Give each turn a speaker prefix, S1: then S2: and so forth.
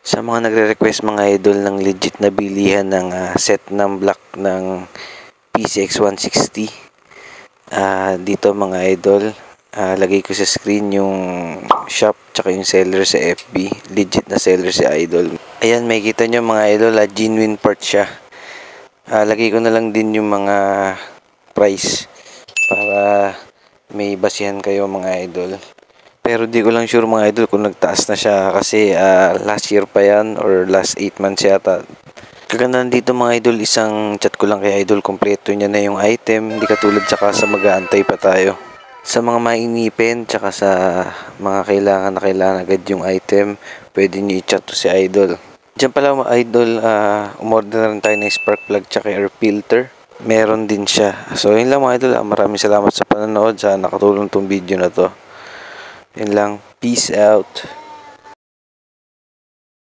S1: Sa mga nagre-request mga idol ng legit na bilihan ng set ng block ng PCX 160, dito mga idol, lagay ko sa screen yung shop tsaka yung seller sa FB. Legit na seller si idol. Ayan, may kita nyo mga idol, genuine part siya. Lagay ko na lang din yung mga price para may basihan kayo mga idol. Pero di ko lang sure mga idol kung nagtaas na siya kasi last year pa yan or last 8 months yata. Kagandahan dito mga idol, isang chat ko lang kay idol, kompleto niya na yung item, hindi katulad saka sa mag-aantay pa tayo. Sa mga mainipin tsaka sa mga kailangan agad yung item, pwede niyo i-chat to si idol. Diyan pala mga idol, umorder na rin tayo ng spark plug tsaka air filter. Meron din siya. So yun lang mga idol, maraming salamat sa panonood, sa nakatulong tong video na to. Yun lang. Peace out.